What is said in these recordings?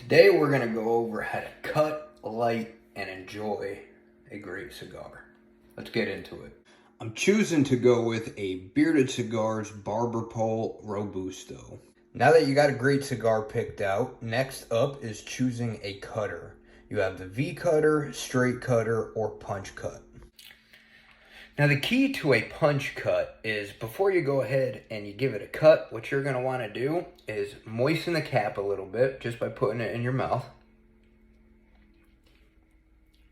Today we're going to go over how to cut, light, and enjoy a great cigar. Let's get into it. I'm choosing to go with a Bearded Cigars Barber Pole Robusto. Now that you got a great cigar picked out, next up is choosing a cutter. You have the V cutter, straight cutter, or punch cut. Now the key to a punch cut is before you go ahead and you give it a cut, what you're going to want to do is moisten the cap a little bit just by putting it in your mouth.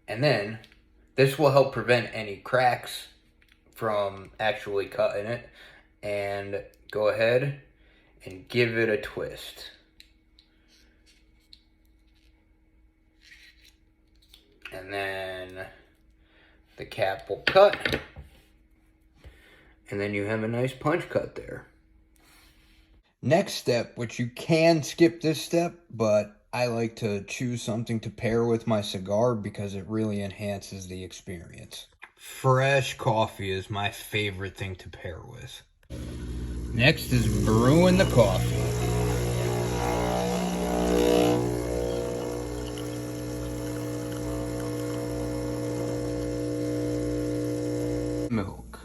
And then this will help prevent any cracks from actually cutting it. And go ahead and give it a twist. And then the cap will cut. And then you have a nice punch cut there. Next step, which you can skip this step, but I like to choose something to pair with my cigar because it really enhances the experience. Fresh coffee is my favorite thing to pair with. Next is brewing the coffee. Milk.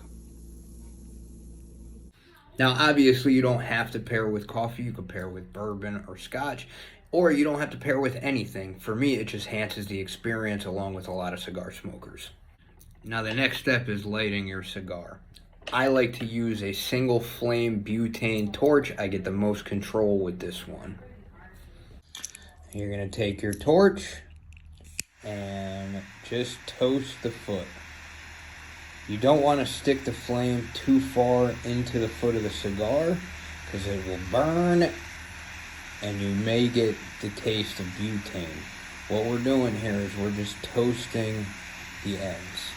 Now, obviously, you don't have to pair with coffee. You could pair with bourbon or scotch, or you don't have to pair with anything. For me, it just enhances the experience along with a lot of cigar smokers. Now, the next step is lighting your cigar. I like to use a single flame butane torch. I get the most control with this one. You're going to take your torch and just toast the foot. You don't want to stick the flame too far into the foot of the cigar because it will burn and you may get the taste of butane. What we're doing here is we're just toasting the ends.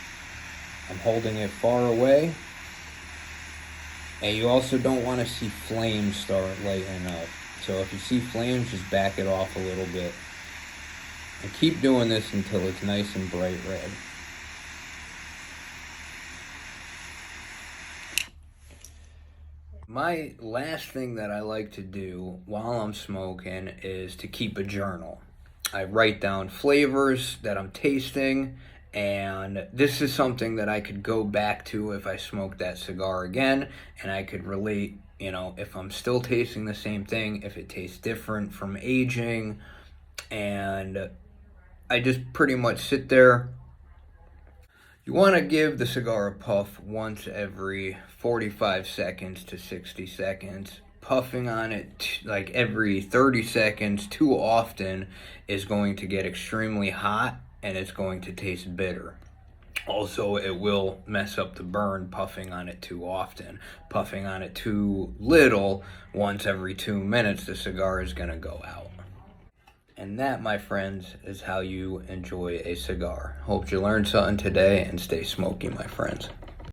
I'm holding it far away. And you also don't want to see flames start lighting up. So if you see flames, just back it off a little bit. And keep doing this until it's nice and bright red. My last thing that I like to do while I'm smoking is to keep a journal. I write down flavors that I'm tasting, and this is something that I could go back to if I smoke that cigar again, and I could relate, if I'm still tasting the same thing, if it tastes different from aging, and I just pretty much sit there. You want to give the cigar a puff once every 45 seconds to 60 seconds. Puffing on it like every 30 seconds too often is going to get extremely hot and it's going to taste bitter. Also, it will mess up the burn puffing on it too often. Puffing on it too little, once every 2 minutes, the cigar is going to go out. And that, my friends, is how you enjoy a cigar. Hope you learned something today and stay smoky, my friends.